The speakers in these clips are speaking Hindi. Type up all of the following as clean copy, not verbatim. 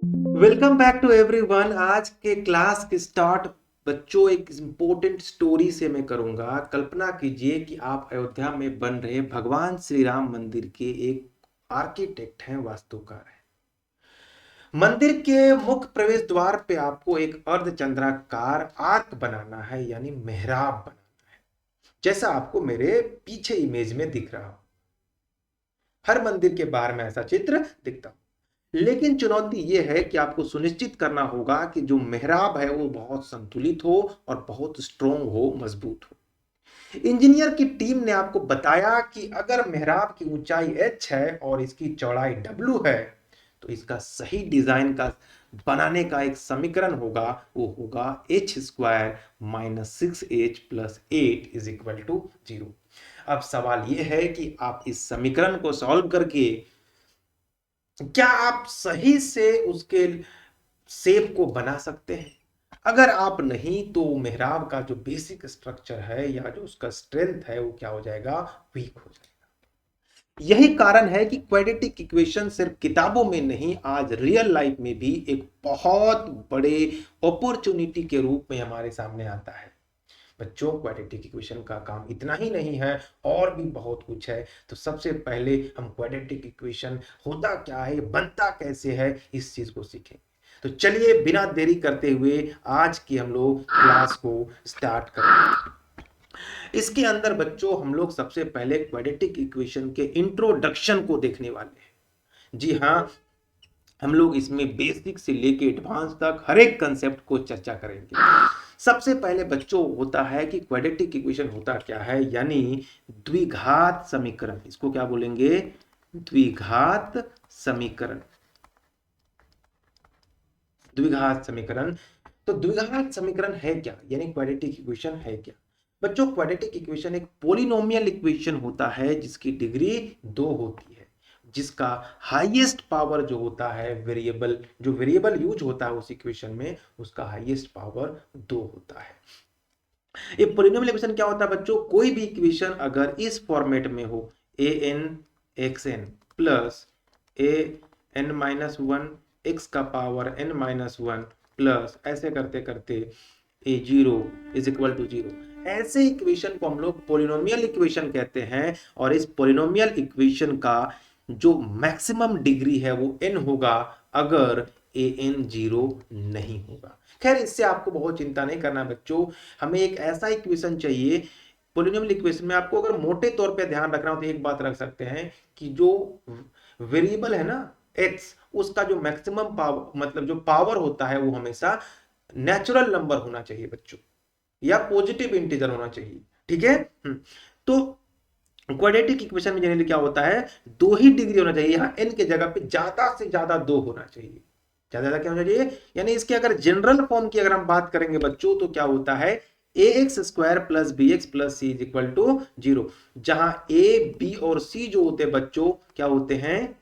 Welcome back to everyone. आज के क्लास के स्टार्ट बच्चों एक इम्पोर्टेंट स्टोरी से मैं करूंगा। कल्पना कीजिए कि आप अयोध्या में बन रहे भगवान श्री राम मंदिर के एक आर्किटेक्ट हैं, वास्तुकार हैं। मंदिर के मुख्य प्रवेश द्वार पे आपको एक अर्धचंद्राकार आर्क बनाना है, यानी मेहराब बनाना है, जैसा आपको मेरे पीछे इमेज में दिख रहा हो। हर मंदिर के बाहर में ऐसा चित्र दिखता, लेकिन चुनौती यह है कि आपको सुनिश्चित करना होगा कि जो मेहराब है वो बहुत संतुलित हो और बहुत स्ट्रोंग हो, मजबूत हो। इंजीनियर की टीम ने आपको बताया कि अगर मेहराब की ऊंचाई h है और इसकी चौड़ाई w है, तो इसका सही डिजाइन का बनाने का एक समीकरण होगा, वो होगा h² - 6h + 8 = 0। अब सवाल यह है कि आप इस समीकरण को सॉल्व करके क्या आप सही से उसके शेप को बना सकते हैं। अगर आप नहीं, तो मेहराब का जो बेसिक स्ट्रक्चर है या जो उसका स्ट्रेंथ है वो क्या हो जाएगा, वीक हो जाएगा। यही कारण है कि क्वाड्रेटिक इक्वेशन सिर्फ किताबों में नहीं, आज रियल लाइफ में भी एक बहुत बड़े अपॉर्चुनिटी के रूप में हमारे सामने आता है। बच्चों, क्वाड्रेटिक इक्वेशन का काम इतना ही नहीं है, और भी बहुत कुछ है। तो सबसे पहले हम क्वाड्रेटिक इक्वेशन होता क्या है, बनता कैसे है, इस चीज को सीखेंगे। तो चलिए बिना देरी करते हुए आज की हम लोग क्लास को स्टार्ट करें। इसके अंदर बच्चों हम लोग सबसे पहले क्वाड्रेटिक इक्वेशन के इंट्रोडक्शन को देखने वाले हैं। जी हाँ, हम लोग इसमें बेसिक से लेके एडवांस तक हर एक कंसेप्ट को चर्चा करेंगे। सबसे पहले बच्चों होता है कि क्वाड्रेटिक इक्वेशन होता क्या है, यानी द्विघात समीकरण। इसको क्या बोलेंगे, द्विघात समीकरण। द्विघात समीकरण। तो द्विघात समीकरण है क्या, यानी क्वाड्रेटिक इक्वेशन है क्या। बच्चों, क्वाड्रेटिक इक्वेशन एक पोलिनोमियल इक्वेशन होता है जिसकी डिग्री 2 होती है, जिसका हाईएस्ट पावर जो होता है वेरिएबल, जो वेरिएबल यूज होता है उस इक्वेशन में, उसका हाईएस्ट पावर 2 होता है। ये पोलिनोमियल इक्वेशन क्या होता है बच्चों, कोई भी इक्वेशन अगर इस फॉर्मेट में हो, a n x n plus a n minus one x का power n minus one plus ऐसे करते करते a zero is equal to zero, ऐसे इक्वेशन को हम लोग पोलिनोमियल इक्वेशन कहते हैं। और इस पोलिनोमियल इक्वेशन का जो मैक्सिमम डिग्री है वो n होगा, अगर ए एन जीरो नहीं होगा। खैर, इससे आपको बहुत चिंता नहीं करना बच्चों। हमें एक ऐसा इक्वेशन चाहिए पोलिनोमियल इक्वेशन में। आपको अगर मोटे तौर पे ध्यान रखना हो तो एक बात रख सकते हैं कि जो वेरिएबल है ना x, उसका जो मैक्सिमम पावर, मतलब जो पावर होता है, वो हमेशा नेचुरल नंबर होना चाहिए बच्चों, या पॉजिटिव इंटीजर होना चाहिए। ठीक है। तो क्वाड्रेटिक इक्वेशन में जनरली क्या होता है, 2 ही डिग्री होना चाहिए। यहाँ n के जगह पे ज्यादा से ज्यादा 2 होना चाहिए। ज्यादा ज्यादा क्या होना चाहिए, यानी इसके अगर जनरल फॉर्म की अगर हम बात करेंगे बच्चों, तो क्या होता है, ax² + bx + c = 0, जहां a b और c जो होते हैं बच्चों क्या होते हैं,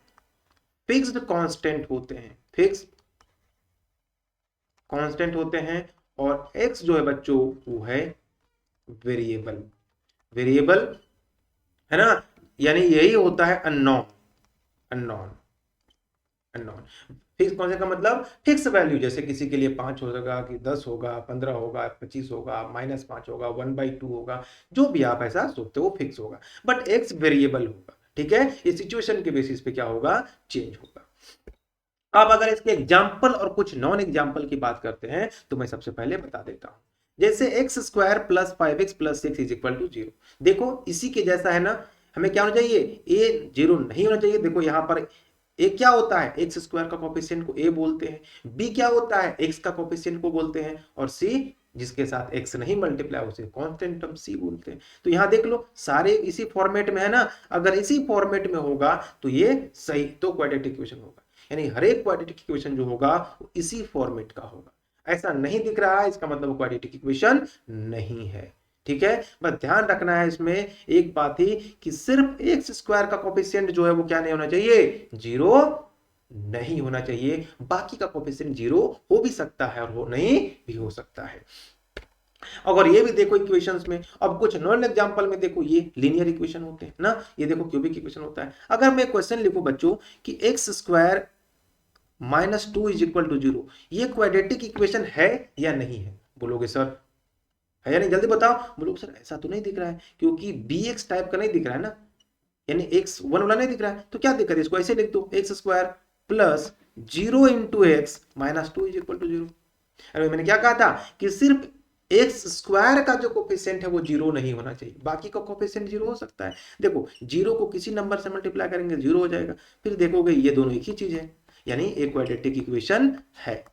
फिक्स्ड कांस्टेंट होते हैं, फिक्स्ड कांस्टेंट होते हैं। और x जो है बच्चों वो है वेरिएबल, वेरिएबल है ना, यानी यही होता है अननोन, अननोन, अननोन। फिक्स कौन से का मतलब फिक्स वैल्यू, जैसे किसी के लिए 5 होगा कि 10 होगा, 15 होगा, 25 होगा, -5 होगा, 1/2 होगा, जो भी आप ऐसा सोचते हो फिक्स होगा। बट एक्स वेरिएबल होगा। ठीक है, ये सिचुएशन के बेसिस पे क्या होगा, चेंज होगा। अब अगर इसके एग्जाम्पल और कुछ नॉन एग्जाम्पल की बात करते हैं, तो मैं सबसे पहले बता देता हूं। जैसे x² + 5x + 6 = 0। देखो इसी के जैसा है ना। हमें क्या होना चाहिए, ए जीरो नहीं होना चाहिए। देखो यहां पर ए क्या होता है, x² का कोफिशिएंट को ए बोलते हैं, बी क्या होता है, x का कोफिशिएंट को बोलते हैं, और सी जिसके साथ x नहीं मल्टीप्लाई उसे कांस्टेंट टर्म c बोलते हैं। तो यहां देख लो सारे इसी फॉर्मेट में है ना। अगर इसी फॉर्मेट में होगा तो ये सही, तो क्वाड्रेटिक इक्वेशन होगा। यानी हर एक क्वाड्रेटिक इक्वेशन जो होगा वो इसी फॉर्मेट का होगा। ऐसा नहीं दिख रहा है, इसका मतलब क्वाड्रेटिक इक्वेशन नहीं है। ठीक है, बस ध्यान रखना है इसमें एक बात ही, कि सिर्फ x² का कोफिशिएंट जो है वो क्या नहीं होना चाहिए, 0 नहीं होना चाहिए। बाकी का कोफिशिएंट 0 हो भी सकता है और हो नहीं भी हो सकता है। अगर ये भी देखो इक्वेशंस में, अब कुछ नॉन एग्जांपल में देखो, ये लीनियर इक्वेशन होते हैं ना, ये देखो क्यूबिक इक्वेशन होता है। अगर मैं क्वेश्चन लिखूं बच्चों कि x² -2 इज इक्वल टू 0, ये क्वाड्रेटिक इक्वेशन है या नहीं है? बोलोगे सर है या नहीं, जल्दी बताओ। बोलोगे सर ऐसा तो नहीं दिख रहा है, क्योंकि bx टाइप का नहीं दिख रहा है ना, यानी x 1 वाला नहीं दिख रहा है, तो क्या दिक्कत है, इसको ऐसे लिख दो x square plus 0 into x minus 2 is equal to 0। अरे मैंने क्या कहा था कि सिर्फ एक्स स्क्वायर का जो कोफिशिएंट है वो 0 नहीं होना चाहिए, बाकी का कोफिशिएंट 0 हो सकता है। देखो 0 को किसी नंबर से मल्टीप्लाई करेंगे 0 हो जाएगा, फिर देखोगे ये दोनों एक ही चीज है, यानी एक क्वाड्रेटिक इक्वेशन है,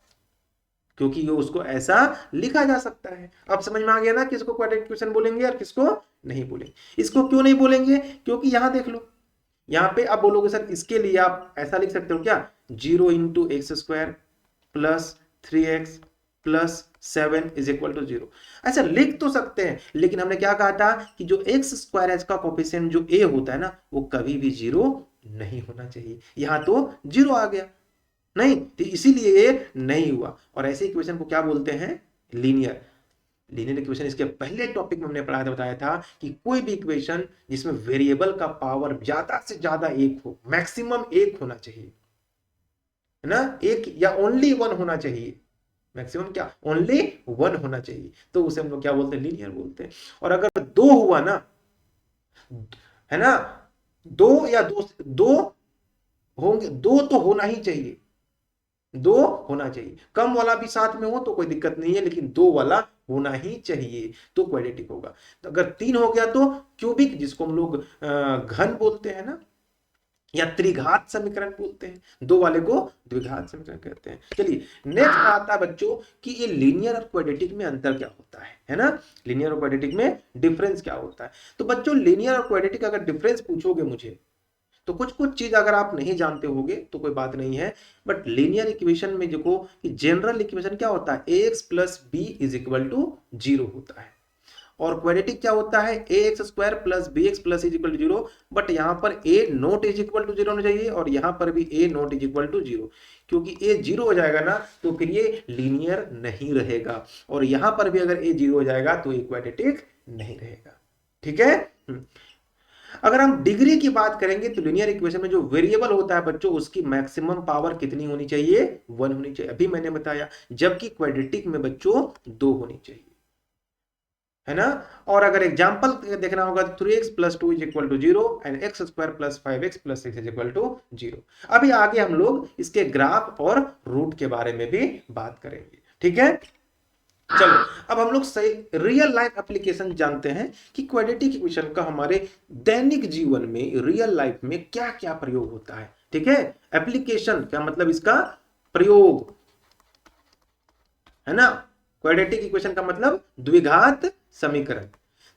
क्योंकि ये उसको ऐसा लिखा जा सकता है। अब समझ में आ गया ना किसको क्वाड्रेटिक इक्वेशन बोलेंगे और किसको नहीं बोलेंगे। इसको क्यों नहीं बोलेंगे, क्योंकि यहां देख लो, यहाँ पे आप बोलोगे सर इसके लिए आप ऐसा लिख सकते हो क्या, 0 into x square plus 3x plus 7 is equal to 0। ऐसा लिख तो सकते हैं, लेकिन हमने क्या कहा था कि जो एक्स स्क्वायर है इसका कोफिशिएंट जो a होता है ना, वो कभी भी 0 नहीं होना चाहिए। यहां तो 0 आ गया नहीं, तो इसीलिए ये नहीं हुआ। और ऐसे इक्वेशन को क्या बोलते हैं, लीनियर। लीनियर इक्वेशन इसके पहले टॉपिक में हमने पढ़ा था, बताया था कि कोई भी इक्वेशन जिसमें वेरिएबल का पावर ज्यादा से ज्यादा एक हो, मैक्सिमम एक होना चाहिए, है ना, एक या ओनली वन होना चाहिए, मैक्सिमम क्या ओनली वन होना चाहिए, तो उसे हम लोग क्या बोलते हैं, लीनियर बोलते हैं। और अगर दो हुआ ना, है ना, दो या दो होंगे, दो तो होना ही चाहिए, दो होना चाहिए, कम वाला भी साथ में हो तो कोई दिक्कत नहीं है, लेकिन दो वाला होना ही चाहिए तो क्वाड्रेटिक होगा। तो अगर 3 हो गया तो क्यूबिक, जिसको हम लोग घन बोलते हैं ना, या त्रिघात समीकरण बोलते हैं, दो वाले को द्विघात समीकरण कहते हैं। चलिए नेक्स्ट आता है बच्चों कि ये लीनियर और क्वाड्रेटिक में अंतर क्या होता है ना, लीनियर और क्वाड्रेटिक में डिफरेंस क्या होता है। तो बच्चों लीनियर और क्वाड्रेटिक अगर डिफरेंस पूछोगे मुझे, तो कुछ कुछ चीज अगर आप नहीं जानते होगे तो कोई बात नहीं है, बट लीनियर इक्वेशन में देखो कि जनरल इक्वेशन क्या होता है, ax plus b is equal to 0 होता है, और क्वाड्रेटिक क्या होता है, ax square plus b x plus is equal to 0, but यहां पर a not is equal to 0 होना चाहिए, और यहां पर भी a not is equal to 0, क्योंकि a 0 हो जाएगा ना तो फिर ये लीनियर नहीं रहेगा, और यहां पर भी अगर a 0 हो जाएगा तो ये क्वाड्रेटिक नहीं रहेगा। ठीक है। अगर हम डिग्री की बात करेंगे तो लीनियर इक्वेशन में जो वेरिएबल होता है बच्चों, उसकी मैक्सिमम पावर कितनी होनी चाहिए, 1 होनी चाहिए, अभी मैंने बताया, जबकि क्वाड्रेटिक में बच्चों 2 होनी चाहिए, है ना। और अगर एग्जांपल देखना होगा तो 3x plus 2 is equal to 0 and x square plus 5x plus 6 is equal to 0। अभी आगे हम लोग इसके ग्राफ और रूट के बारे में भी बात करेंगे। ठीक है, चलो अब हम लोग सही रियल लाइफ एप्लीकेशन जानते हैं कि क्वाड्रेटिक इक्वेशन का हमारे दैनिक जीवन में, रियल लाइफ में क्या क्या प्रयोग होता है। ठीक है, एप्लीकेशन क्या मतलब इसका प्रयोग, है ना। क्वाड्रेटिक इक्वेशन का मतलब द्विघात समीकरण,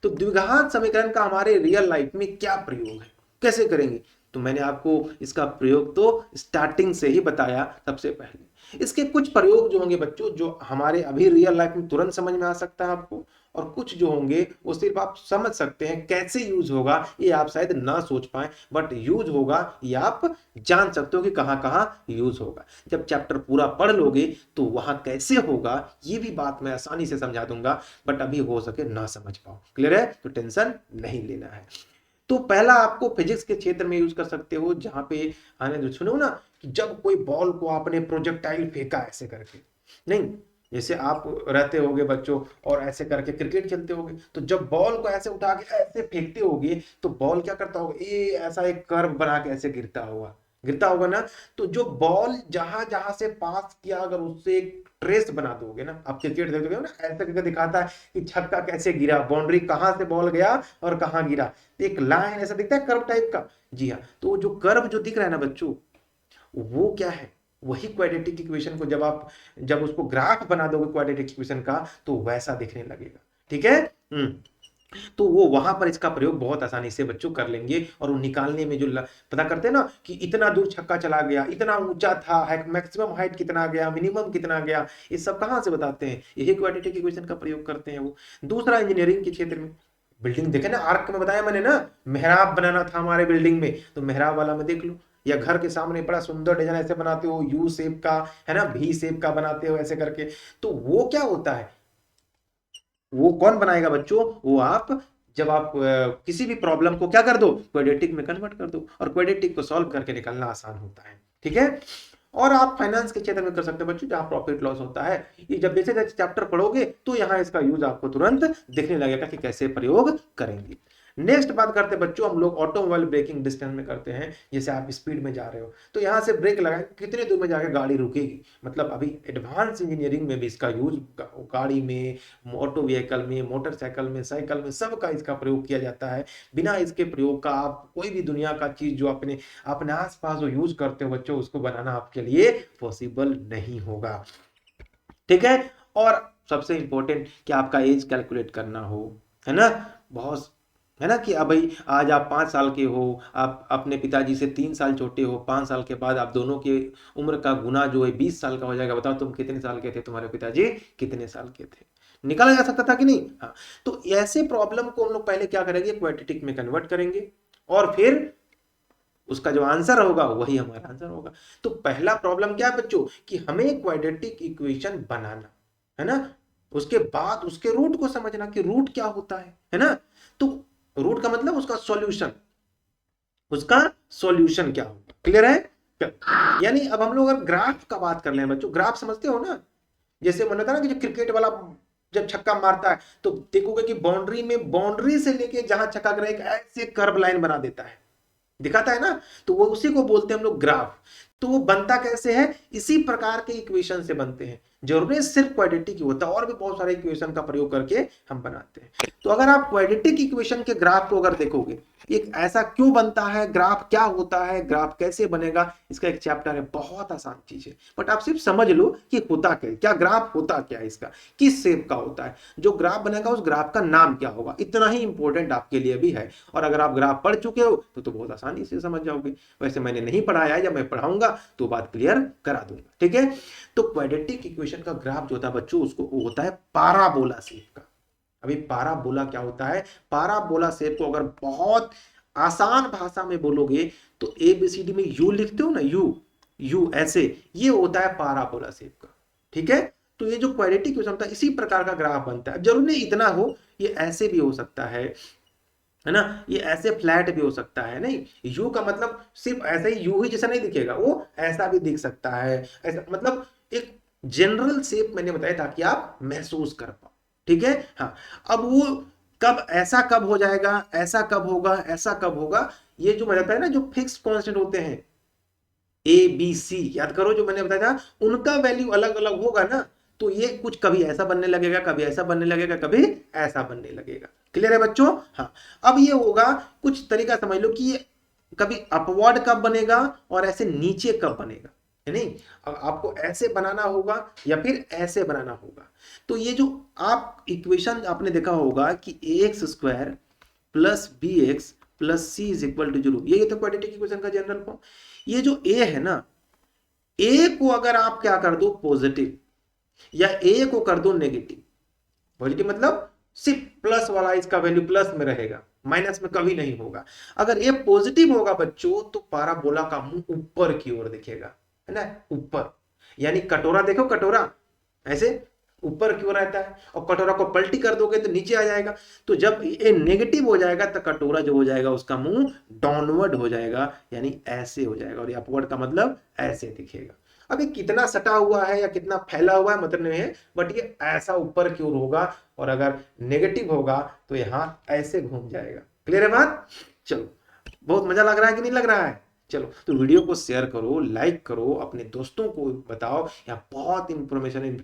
तो द्विघात समीकरण का हमारे रियल लाइफ में क्या प्रयोग है, कैसे करेंगे, तो मैंने आपको इसका प्रयोग तो स्टार्टिंग से ही बताया सबसे पहले। इसके कुछ प्रयोग जो होंगे बच्चों, जो हमारे अभी रियल लाइफ में तुरंत समझ में आ सकता है आपको, और कुछ जो होंगे वो सिर्फ आप समझ सकते हैं, कैसे यूज होगा ये आप शायद ना सोच पाए, बट यूज होगा ये आप जान सकते हो कि कहां कहां यूज होगा। जब चैप्टर पूरा पढ़ लोगे तो वहां कैसे होगा ये भी बात मैं आसानी से समझा दूंगा, बट अभी हो सके ना समझ पाओ। क्लियर है, तो टेंशन नहीं लेना है। तो पहला आपको फिजिक्स के क्षेत्र में यूज कर सकते हो, जहां पे आने जो सुनो ना कि जब कोई बॉल को आपने प्रोजेक्टाइल फेंका ऐसे करके, नहीं जैसे आप रहते होगे बच्चों और ऐसे करके क्रिकेट खेलते होगे, तो जब बॉल को ऐसे उठा के ऐसे फेंकते होगे तो बॉल क्या करता होगा, ये ऐसा एक कर्व बना के ऐसे गिरता होगा ना। तो जो बॉल जहां जहां से पास किया, अगर उससे एक ट्रेस बना दोगे ना, आप क्रिकेट देखोगे ना ऐसे करके दिखाता है कि छक्का कैसे गिरा, बाउंड्री कहां से बॉल गया और कहां गिरा, एक लाइन ऐसा दिखता है कर्व टाइप का। जी हाँ, तो जो कर्व जो दिख रहा है ना बच्चों, वो क्या है, वही क्वाड्रेटिक इक्वेशन को जब उसको ग्राफ बना दोगे क्वाड्रेटिक इक्वेशन का, तो वैसा दिखने लगेगा। ठीक है। तो वो वहां पर इसका प्रयोग बहुत आसानी से बच्चों कर लेंगे, और वो निकालने में जो पता करते हैं ना कि इतना दूर छक्का चला गया, इतना ऊंचा था, मैक्सिमम हाइट कितना गया, मिनिमम कितना गया, ये सब कहां से बताते हैं, यही क्वाड्रेटिक इक्वेशन का प्रयोग करते हैं वो। दूसरा इंजीनियरिंग के क्षेत्र में, बिल्डिंग देखे ना, आर्क में बताया मैंने ना, मेहराब बनाना था हमारे बिल्डिंग में, तो मेहराब वाला में देख लो, या घर के सामने बड़ा सुंदर डिजाइन ऐसे बनाते हो, यू शेप का, है ना, भी शेप का बनाते हो ऐसे करके, तो वो क्या होता है, वो कौन बनाएगा बच्चों, वो आप जब आप किसी भी प्रॉब्लम को क्या कर दो, क्वाड्रेटिक में कन्वर्ट कर दो, और क्वाड्रेटिक को सॉल्व करके निकालना आसान होता है। ठीक है। और आप फाइनेंस के क्षेत्र में कर सकते हैं बच्चों, जहां प्रॉफिट लॉस होता है। ये जब जैसे जैसे चैप्टर पढ़ोगे तो यहाँ इसका यूज आपको तुरंत दिखने लगेगा कि कैसे प्रयोग करेंगे। नेक्स्ट बात करते हैं बच्चों हम लोग ऑटोमोबाइल ब्रेकिंग डिस्टेंस में करते हैं। जैसे आप स्पीड में जा रहे हो तो यहाँ से ब्रेक लगाएं, कितने दूर में जाकर गाड़ी रुकेगी। मतलब अभी एडवांस इंजीनियरिंग में भी इसका यूज गाड़ी में, मोटर व्हीकल में, मोटरसाइकिल में, साइकिल में, सबका इसका प्रयोग किया जाता है। बिना इसके प्रयोग का आप कोई भी दुनिया का चीज जो अपने अपने आसपास जो यूज करते हो बच्चों, उसको बनाना आपके लिए पॉसिबल नहीं होगा। ठीक है। और सबसे इंपॉर्टेंट कि आपका एज कैलकुलेट करना हो, है ना, बहुत, है ना, कि अब भाई आज आप 5 साल के हो, आप अपने पिताजी से 3 साल छोटे हो, 5 साल के बाद आप दोनों की उम्र का गुना जो है 20 साल का हो जाएगा। बताओ तुम कितने साल के थे, तुम्हारे पिताजी कितने साल के थे, निकाला जा सकता था कि नहीं। हाँ, तो ऐसे प्रॉब्लम को हम लोग पहले क्या करेंगे, क्वाड्रेटिक में कन्वर्ट करेंगे और फिर उसका जो आंसर होगा वही हमारा आंसर होगा। तो पहला प्रॉब्लम क्या है बच्चों, कि हमें क्वाड्रेटिक इक्वेशन बनाना है ना, उसके बाद उसके रूट को समझना कि रूट क्या होता है ना। तो रूट का मतलब उसका सॉल्यूशन, उसका सॉल्यूशन क्या होगा, क्लियर है। यानी अब हम लोग अगर ग्राफ का बात कर ले बच्चों, ग्राफ समझते हो ना, जैसे मैंने बताया ना कि जो क्रिकेट वाला जब छक्का मारता है तो देखोगे कि बाउंड्री में, बाउंड्री से लेके जहां छक्का गिरा एक ऐसे कर्व लाइन बना देता है, दिखाता है ना, तो वो उसी को बोलते हैं हम लोग ग्राफ। तो वो बनता कैसे है, इसी प्रकार के इक्वेशन से बनते हैं। जरूरी सिर्फ क्वाड्रेटिक ही होता है, और भी बहुत सारे इक्वेशन का प्रयोग करके हम बनाते हैं। तो अगर आप क्वाड्रेटिक इक्वेशन के ग्राफ को अगर देखोगे, एक ऐसा क्यों बनता है, ग्राफ क्या होता है, ग्राफ कैसे बनेगा, इसका एक चैप्टर है, बहुत आसान चीज है। बट आप सिर्फ समझ लो कि होता क्या ग्राफ होता क्या है, इसका किस शेप का होता है, जो ग्राफ बनेगा उस ग्राफ का नाम क्या होगा, इतना ही इंपॉर्टेंट आपके लिए भी है। और अगर आप ग्राफ पढ़ चुके हो तो बहुत आसानी से समझ जाओगे। वैसे मैंने नहीं पढ़ाया है, जब मैं पढ़ाऊंगा तो बात क्लियर करा दूंगा, ठीक है। तो क्वाड्रेटिक इक्वेशन का ग्राफ जो होता है बच्चों, उसको वो होता है पाराबोला शेप का। अभी पाराबोला क्या होता है, पाराबोला शेप को अगर बहुत आसान भाषा में बोलोगे तो एबीसीडी में यू लिखते हो ना, यू यू ऐसे, ये होता है पाराबोला शेप का, ठीक है। तो ये जो क्वाड्रेटिक इक्वेशन होता है इसी प्रकार का ग्राफ बनता है। जरूर नहीं इतना हो, ये ऐसे भी हो सकता है ना, ये ऐसे फ्लैट भी हो सकता है। नहीं, यू का मतलब सिर्फ ऐसा ही यू ही जैसा नहीं दिखेगा, वो ऐसा भी दिख सकता है, ऐसा मतलब एक जनरल शेप मैंने बताया ताकि आप महसूस कर पाओ, ठीक है। हाँ, अब वो कब ऐसा कब हो जाएगा, ऐसा कब होगा, ऐसा कब होगा, ये जो मैंने बताया ना, जो फिक्स कांस्टेंट होते हैं ए बी सी, याद करो जो मैंने बताया था, उनका वैल्यू अलग अलग होगा ना, तो ये कुछ कभी ऐसा बनने लगेगा, कभी ऐसा बनने लगेगा, कभी ऐसा बनने लगेगा। क्लियर है बच्चों। हाँ, अब ये होगा, कुछ तरीका समझ लो कि ये कभी अपवर्ड कब बनेगा और ऐसे नीचे कब बनेगा, है नहीं। अब आपको ऐसे बनाना होगा या फिर ऐसे बनाना होगा। तो ये जो आप इक्वेशन आपने देखा होगा कि ax² plus b x plus c is equal to 0, ये तो क्वाड्रेटिक इक्वेशन का जनरल फॉर्म। ये जो a है ना, a को अगर आप क्या कर दो पॉजिटिव, या a को कर दो नेगेटिव, पॉजिटिव मतलब सिर्फ प्लस वाला इसका वैल्यू प्लस में रहेगा, माइनस में कभी नहीं होगा। अगर ये पॉजिटिव होगा बच्चों तो पाराबोला का मुंह ऊपर की ओर दिखेगा, है ना, ऊपर। यानी कटोरा देखो, कटोरा ऐसे ऊपर की ओर रहता है, और कटोरा को पलटी कर दोगे तो नीचे आ जाएगा। तो जब ये नेगेटिव हो जाएगा तो कटोरा जो हो जाएगा उसका मुंह डाउनवर्ड हो जाएगा, यानी ऐसे हो जाएगा, और अपवर्ड का मतलब ऐसे दिखेगा। अभी कितना सटा हुआ है या कितना फैला हुआ है मतलब नहीं है, बट ये ऐसा ऊपर की ओर होगा, और अगर नेगेटिव होगा तो यहाँ ऐसे घूम जाएगा। क्लियर है बात। चलो, बहुत मजा लग रहा है कि नहीं लग रहा है। चलो, तो वीडियो को शेयर करो, लाइक करो, अपने दोस्तों को बताओ। यहाँ बहुत इंफॉर्मेशन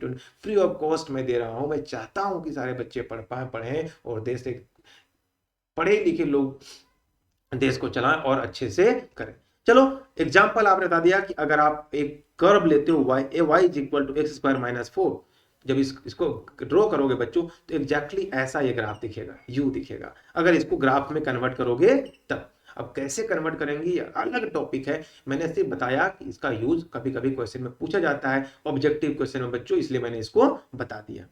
फ्री ऑफ कॉस्ट में दे रहा हूँ। मैं चाहता हूँ कि सारे बच्चे पढ़ पाए, पढ़ें, और देश से पढ़े लिखे लोग देश को चलाएं और अच्छे से करें। चलो, एग्जाम्पल आपने बता दिया कि अगर आप एक कर्व लेते हो y, y is equal to x² - 4, जब इसको ड्रॉ करोगे बच्चों तो एग्जैक्टली ऐसा ये ग्राफ दिखेगा, u दिखेगा। अगर इसको ग्राफ में कन्वर्ट करोगे तब। अब कैसे कन्वर्ट करेंगे ये अलग टॉपिक है, मैंने सिर्फ बताया कि इसका यूज कभी कभी क्वेश्चन में पूछा जाता है, ऑब्जेक्टिव क्वेश्चन में बच्चों, इसलिए मैंने इसको बता दिया।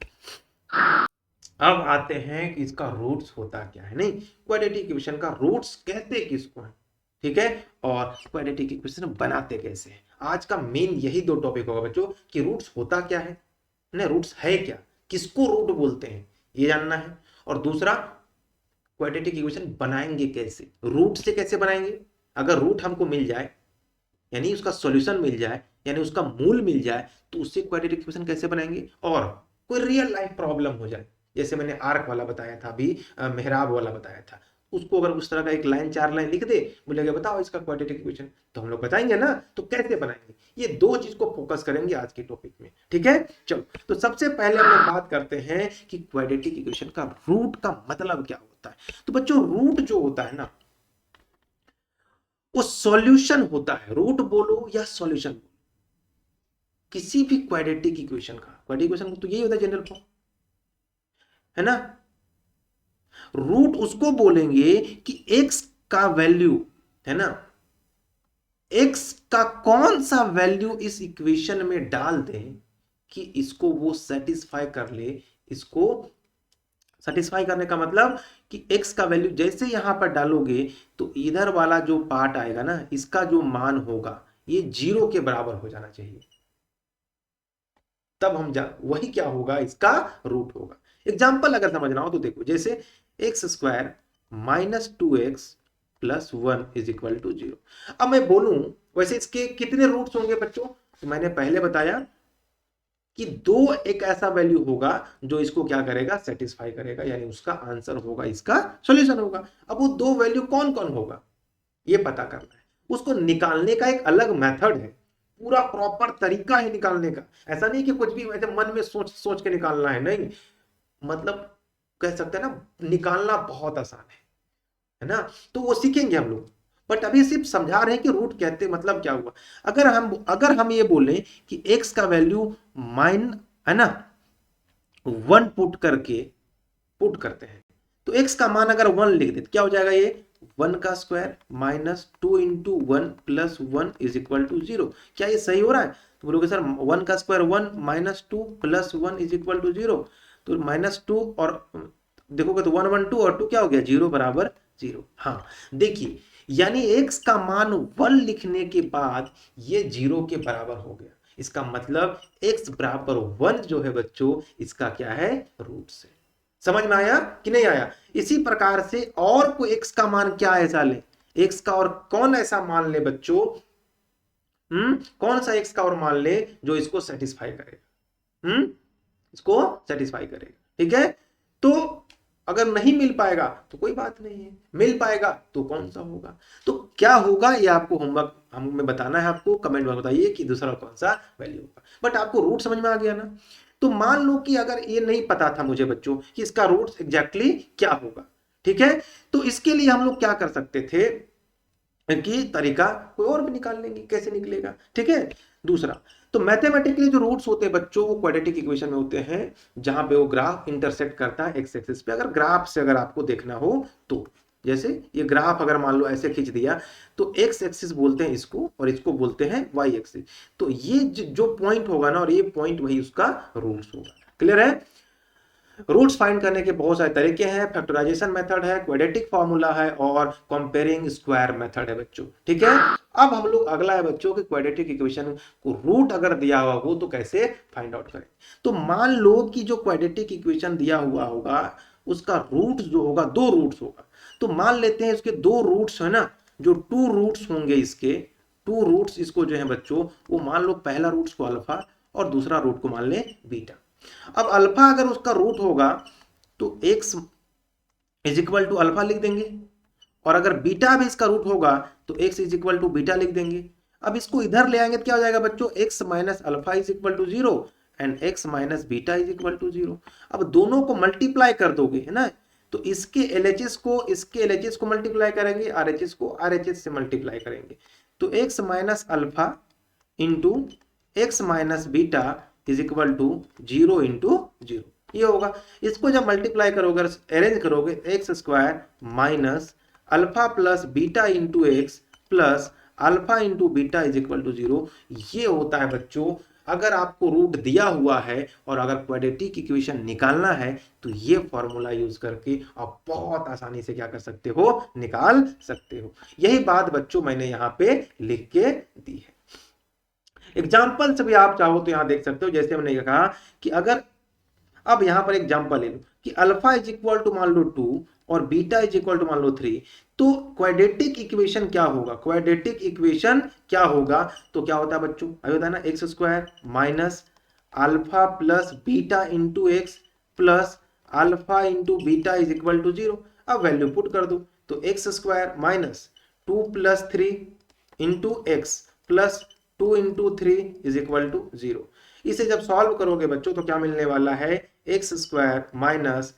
अब आते हैं कि इसका रूट्स होता क्या है। नहीं, क्वाड्रेटिक इक्वेशन का रूट्स कहते किसको है, ठीक है, और क्वाड्रेटिक इक्वेशन बनाते कैसे हैं। आज का मेन यही दो टॉपिक होगा बच्चों, कि रूट्स होता क्या है ना, रूट्स है क्या, किसको रूट बोलते हैं ये जानना है, और दूसरा क्वाड्रेटिक इक्वेशन बनाएंगे कैसे, रूट से कैसे बनाएंगे। अगर रूट हमको मिल जाए, यानी उसका सॉल्यूशन मिल जाए, यानी उसका मूल मिल जाए, तो उससे क्वाड्रेटिक इक्वेशन कैसे बनाएंगे। और कोई रियल लाइफ प्रॉब्लम हो जाए, जैसे मैंने आर्क वाला बताया था अभी, मेहराब वाला बताया था, उसको अगर उस तरह का एक लाइन 4 लाइन लिख दे, बोलेगा बताओ इसका क्वाड्रेटिक इक्वेशन, तो हम लोग बताएंगे ना, तो कैसे बनाएंगे, ये दो चीज को फोकस करेंगे आज के टॉपिक में। ठीक है, चलो तो सबसे पहले हम लोग बात करते हैं कि क्वाड्रेटिक इक्वेशन का रूट का मतलब क्या होता है। तो बच्चों रूट जो होता है ना, वो सॉल्यूशन होता है, रूट बोलो या सॉल्यूशन बोलो किसी भी क्वाड्रेटिक इक्वेशन का। क्वाड्रेटिक इक्वेशन तो यही होता है जनरल फॉर्म, है ना। रूट उसको बोलेंगे कि x का वैल्यू, है ना, x का कौन सा वैल्यू इस इक्वेशन में डाल दें कि इसको वो सेटिस्फाई कर ले। इसको सेटिस्फाई करने का मतलब कि x का वैल्यू जैसे यहां पर डालोगे तो इधर वाला जो पार्ट आएगा ना, इसका जो मान होगा ये 0 के बराबर हो जाना चाहिए, तब हम वही क्या होगा, इसका रूट होगा। एग्जाम्पल अगर समझना हो तो देखो, जैसे x square minus 2x plus 1 is equal to 0। अब मैं बोलूं वैसे इसके कितने रूट्स होंगे बच्चों, तो मैंने पहले बताया कि 2 एक ऐसा वैल्यू होगा जो इसको क्या करेगा, सेटिस्फाई करेगा, यानी उसका आंसर होगा, इसका सॉल्यूशन होगा। अब वो 2 वैल्यू कौन कौन होगा ये पता करना है, उसको निकालने का एक अलग मेथड है, पूरा प्रॉपर तरीका है निकालने का। ऐसा नहीं कि कुछ भी वैसे मन में सोच सोच के निकालना है, नहीं, मतलब कह सकते हैं ना, निकालना बहुत आसान है ना। तो वो सीखेंगे हम लोग, बट अभी सिर्फ समझा रहे हैं कि रूट कहते मतलब क्या हुआ। अगर हम ये बोलें कि x का वैल्यू माइन, है ना, 1 पुट करते हैं, तो x का मान अगर 1 लिख देते क्या हो जाएगा, ये 1 का square minus 2 into 1 plus 1 is equal to 0। क्या ये सही हो रहा है, तो बोलोगे सर 1 का square 1 minus 2 plus 1 is equal to 0, तो माइनस 2 और देखोगे तो 1 1 2 और 2 क्या हो गया, 0 बराबर 0। हाँ देखिए, यानी x का मान 1 लिखने के बाद ये 0 के बराबर हो गया, इसका मतलब x बराबर 1 जो है बच्चों, इसका क्या है, रूट से। समझ में आया कि नहीं आया। इसी प्रकार से और कोई x का मान क्या ऐसा ले, x का और कौन ऐसा मान ले बच्चों, कौन सा x का और मान ले जो इसको सेटिस्फाई करेगा, इसको सेटिस्फाई करेगा। ठीक है, तो अगर नहीं मिल पाएगा तो कोई बात नहीं है, मिल पाएगा तो कौन सा होगा, तो क्या होगा ये आपको होमवर्क हमें बताना है, आपको कमेंट में बताइए कि दूसरा कौन सा वैल्यू होगा। बट आपको रूट समझ में आ गया ना। तो मान लो कि अगर ये नहीं पता था मुझे बच्चों कि इसका रूट एग्जैक्टली क्या होगा, ठीक है, तो इसके लिए हम लोग क्या कर सकते थे कि तरीका कोई और भी निकाल लेंगे, कैसे निकलेगा। ठीक है, दूसरा, तो मैथमेटिकली जो रूट्स होते हैं बच्चों वो क्वाड्रेटिक इक्वेशन में होते हैं जहां पे वो ग्राफ इंटरसेक्ट करता है एक्स एक्सिस पे। अगर ग्राफ से अगर आपको देखना हो तो, जैसे ये ग्राफ अगर मान लो ऐसे खींच दिया, तो एक्स एक्सिस बोलते हैं इसको और इसको बोलते हैं वाई एक्सिस। तो ये जो पॉइंट होगा ना, और ये पॉइंट वही उसका रूट्स होगा। क्लियर है। रूट्स फाइंड करने के बहुत सारे तरीके हैं, फैक्टराइजेशन मेथड है, क्वाड्रेटिक फार्मूला है और कंपेयरिंग स्क्वायर मेथड है बच्चों। ठीक है, अब हम लोग अगला है बच्चों कि क्वाड्रेटिक इक्वेशन को रूट अगर दिया हुआ हो तो कैसे फाइंड आउट करें। तो मान लो कि जो क्वाड्रेटिक इक्वेशन दिया हुआ होगा उसका रूट जो होगा, 2 रूट्स होगा। तो मान लेते हैं इसके 2 रूट्स है ना, जो 2 रूट्स होंगे इसके 2 रूट्स, इसको जो है बच्चों वो मान लो पहला रूट्स को अल्फा और दूसरा रूट को मान ले बीटा। अब अल्फा अगर उसका रूट होगा तो x is equal to alpha लिख देंगे, और अगर बीटा भी इसका रूट होगा तो x is equal to beta लिख देंगे। अब इसको इधर ले आएंगे तो क्या हो जाएगा बच्चों, x minus alpha is equal to 0 and x minus beta is equal to 0। अब दोनों को मल्टीप्लाई कर दोगे, है ना, तो इसके LHS को मल्टीप्लाई करेंगे, RHS को RHS से मल्टीप्लाई करेंगे, तो x minus alpha into x minus beta is equal to 0 into 0, ये होगा। इसको जब मल्टीप्लाई करोगे, अरेंज करोगे, x square minus alpha plus beta into x plus alpha into beta is equal to 0, ये होता है बच्चों। अगर आपको रूट दिया हुआ है और अगर क्वाड्रेटिक इक्वेशन निकालना है तो ये फॉर्मूला यूज करके आप बहुत आसानी से क्या कर सकते हो, निकाल सकते हो। यही बात बच्चों मैंने यहाँ पे लिख के दी है। एग्जाम्पल से भी आप चाहो तो यहां देख सकते हो, जैसे हमने कहा कि अगर अब यहां पर एग्जाम्पल ले लो कि अल्फा इज इक्वल टू मान लो 2 और बीटा इज इक्वल टू मान लो 3, तो क्वाड्रेटिक इक्वेशन क्या होगा, क्वाड्रेटिक इक्वेशन क्या होगा, तो क्या होता है बच्चों, अभी होता है ना x square minus alpha plus beta into x plus alpha into beta is equal to zero. अब वैल्यू पुट कर दो, तो x square minus 2 + 3 into x plus 2 into 3 is equal to zero. इसे जब सॉल्व करोगे बच्चों तो क्या मिलने वाला है, x square minus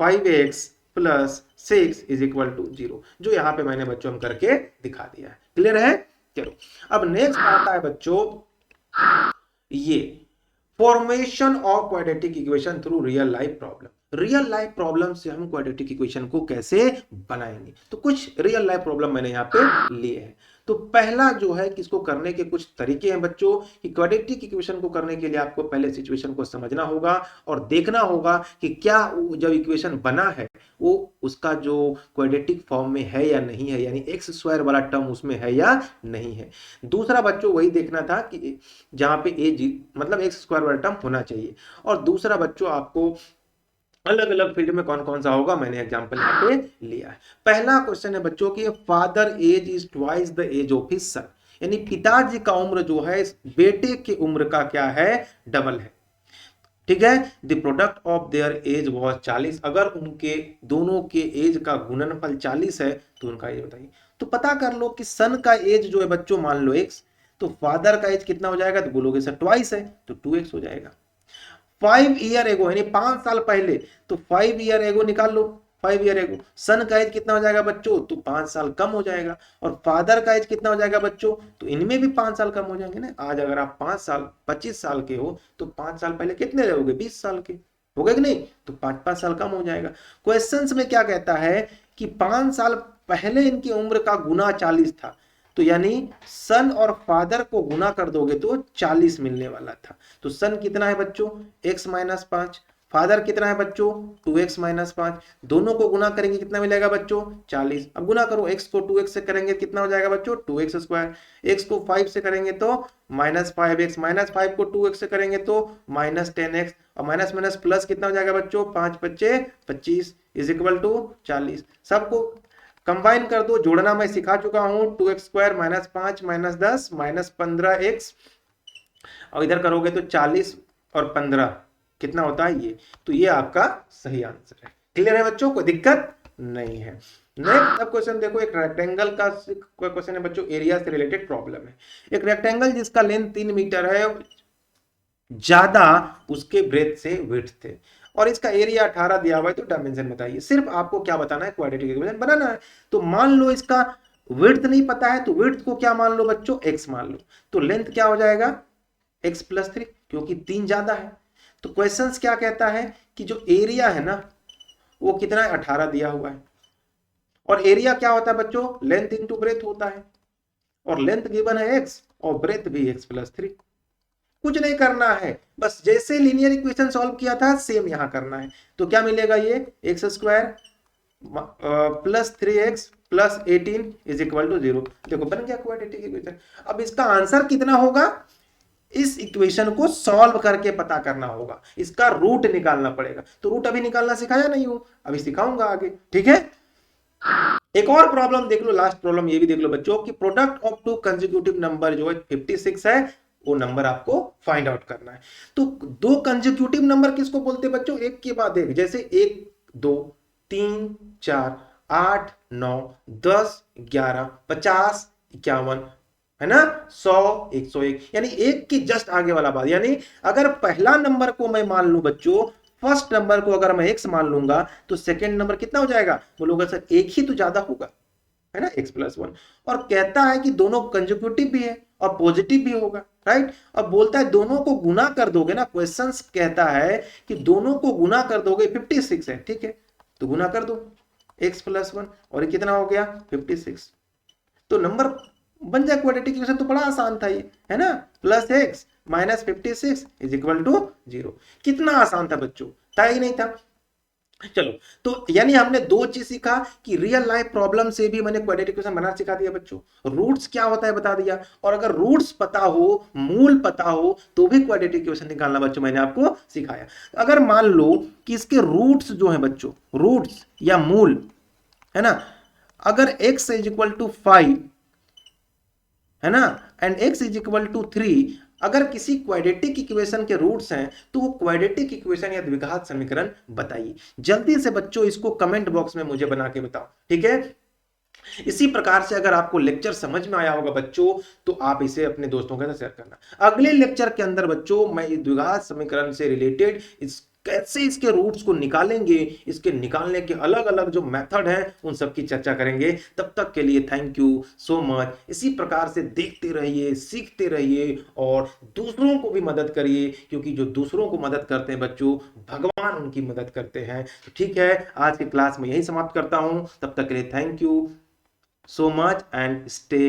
5x plus 6 is equal to zero, जो यहाँ पे मैंने बच्चों हम करके दिखा दिया है। क्लियर है? चलो अब नेक्स्ट आता है बच्चों ये formation of quadratic equation through real life problem. Real life problem से हम क्वाड्रेटिक इक्वेशन को कैसे बनाएंगे, तो कुछ रियल लाइफ प्रॉब्लम मैंने यहाँ पे लिए हैं। तो पहला जो है कि इसको करने के कुछ तरीके हैं बच्चों, कि क्वाड्रेटिक इक्वेशन को करने के लिए आपको पहले सिचुएशन को समझना होगा और देखना होगा कि क्या जब इक्वेशन बना है वो उसका जो क्वाड्रेटिक फॉर्म में है या नहीं है, यानी एक्स स्क्वायर वाला टर्म उसमें है या नहीं है। दूसरा बच्चों वही देखना था कि जहां पे ए मतलब एक्स स्क्वायर वाला टर्म होना चाहिए। और दूसरा बच्चों आपको अलग अलग फील्ड में कौन कौन सा होगा मैंने एग्जांपल यहाँ पे लिया है। पहला क्वेश्चन है बच्चों की father age is twice the age of his son, यानी पिताजी का उम्र जो है बेटे की उम्र का क्या है, डबल है। ठीक है, the product of their age was 40, अगर उनके दोनों के एज का गुणनफल 40 है तो उनका एज बताइए। तो पता कर लो कि सन का एज जो है बच्चों मान लो एक्स, तो फादर का एज कितना हो जाएगा, तो बोलोगे सर ट्वाइस है तो 2x हो जाएगा। 5 ईयर एगो यानी 5 साल पहले, तो 5 ईयर एगो निकाल लो, 5 ईयर एगो। सन का एज कितना हो जाएगा बच्चों, तो 5 साल कम हो जाएगा। और फादर का एज कितना हो जाएगा बच्चों, तो इनमें भी 5 साल कम हो जाएंगे ना। आज अगर आप 5 साल 25 साल के हो तो 5 साल पहले कितने रहोगे, 20 साल के हो गए कि नहीं, तो 5 साल कम हो जाएगा। क्वेश्चंस में क्या कहता है कि 5 साल पहले इनकी उम्र का गुना 40 था, तो यानी सन और फादर को गुना कर दोगे तो 40 मिलने वाला था। तो सन कितना है बच्चों, x माइनस 5, फादर कितना है बच्चों 2x माइनस 5, दोनों को गुना करेंगे कितना मिलेगा बच्चों 40। अब गुना करो, x को 2x से करेंगे कितना हो जाएगा बच्चों 2x स्क्वायर, x को 5 से करेंगे तो माइनस 5x, माइनस 5 को 2x से करेंगे तो माइनस 10x, और माइनस माइनस प्लस कितना हो जाएगा बच्चों 5 × 5 = 25 इज इक्वल टू 40। सबको कंबाइन कर दो, जोड़ना मैं सिखा चुका हूं, 2x square minus 5 minus 10 minus 15x, और इधर करोगे तो 40 और 15 कितना होता है ये, तो ये आपका सही आंसर है। क्लियर है बच्चों, कोई दिक्कत नहीं है। नेक्स्ट अब क्वेश्चन देखो, एक रेक्टेंगल का क्वेश्चन है बच्चों, एरिया से रिलेटेड प्रॉब्लम है। एक रेक्टेंगल जिसका लेंथ 3 मीटर है, ज्यादा उसके ब्रेथ से विड्थ थे, और इसका एरिया 18 दिया हुआ है, तो डायमेंशन बताइए। सिर्फ आपको क्या बताना है, क्वाड्रेटिक इक्वेशन बनाना है। तो मान लो इसका विड्थ नहीं पता है, तो विड्थ को क्या मान लो बच्चों x मान लो, तो लेंथ क्या हो जाएगा x + 3, क्योंकि 3 ज्यादा है। तो क्वेश्चंस क्या कहता है कि जो एरिया है ना वो कितना है, 18 दिया हुआ है, और एरिया क्या होता है बच्चों, लेंथ इंटू ब्रेथ होता है, और लेंथ गिवन है x और ब्रेथ भी x + 3। कुछ नहीं करना है, बस जैसे लीनियर इक्वेशन सॉल्व किया था सेम यहां करना है। तो क्या मिलेगा, ये x square plus 3x plus 18 is equal to 0। देखो बन गया क्वाड्रेटिक इक्वेशन। अब इसका आंसर कितना होगा, इस इक्वेशन को सॉल्व करके पता करना होगा, इसका रूट निकालना पड़ेगा। तो रूट अभी निकालना सिखाया नहीं हूं, अभी सिखाऊंगा आगे, ठीक है। एक और प्रॉब्लम देख लो, लास्ट प्रॉब्लम ये भी देख लो बच्चों, कि प्रोडक्ट ऑफ 2 कंसेक्यूटिव नंबर जो है 56 है, वो नंबर आपको फाइंड आउट करना है। तो 2 कंसेक्यूटिव नंबर किसको बोलते हैं बच्चों, एक के बाद एक, जैसे 1 2 3 4 8 9 10 11 50 51 है ना, 100 101, यानी एक की जस्ट आगे वाला बात। यानी अगर पहला नंबर को मैं मान लूं बच्चों, फर्स्ट नंबर को अगर मैं x मान लूंगा, तो सेकंड नंबर कितना हो जाएगा, बोलोगे सर एक ही तो ज्यादा होगा, है ना, x + 1। और कहता है कि दोनों कंसेक्यूटिव भी है और पॉजिटिव भी होगा, राइट। अब बोलता है दोनों को गुना कर दोगे ना, क्वेश्चंस कहता है कि दोनों को गुना कर दोगे, 56 है, ठीक है, तो गुना कर दो x + 1, और ये कितना हो गया 56, तो नंबर बन जाए क्वाड्रेटिक इक्वेशन। तो बड़ा आसान था ये, है ना, +x - 56 इज इक्वल टू 0। कितना आसान था बच्चों, था ही नहीं था। चलो, तो यानी हमने 2 चीज सीखा कि रियल लाइफ प्रॉब्लम से भी मैंने क्वाड्रेटिक इक्वेशन बनाना सिखा दिया बच्चों, रूट्स क्या होता है बता दिया, और अगर रूट्स पता हो, मूल पता हो, तो भी क्वाड्रेटिक इक्वेशन निकालना बच्चों मैंने आपको सिखाया। अगर मान लो कि इसके रूट्स जो है बच्चों, रूट्स या मूल, है ना, अगर x इज इक्वल टू 5 है ना and x is equal to 3, अगर किसी क्वाड्रेटिक इक्वेशन के रूट्स हैं तो वो क्वाड्रेटिक इक्वेशन या द्विघात समीकरण बताइए। जल्दी से बच्चों इसको कमेंट बॉक्स में मुझे बना के बताओ, ठीक है। इसी प्रकार से अगर आपको लेक्चर समझ में आया होगा बच्चों तो आप इसे अपने दोस्तों के साथ शेयर करना। अगले लेक्चर के अंदर बच्चों मैं द्विघात समीकरण से रिलेटेड इस कैसे इसके रूट्स को निकालेंगे, इसके निकालने के अलग अलग जो मेथड हैं उन सब की चर्चा करेंगे। तब तक के लिए थैंक यू सो मच। इसी प्रकार से देखते रहिए, सीखते रहिए और दूसरों को भी मदद करिए, क्योंकि जो दूसरों को मदद करते हैं बच्चों, भगवान उनकी मदद करते हैं। तो ठीक है, आज की क्लास में यही समाप्त करता हूं। तब तक के लिए thank you so much and stay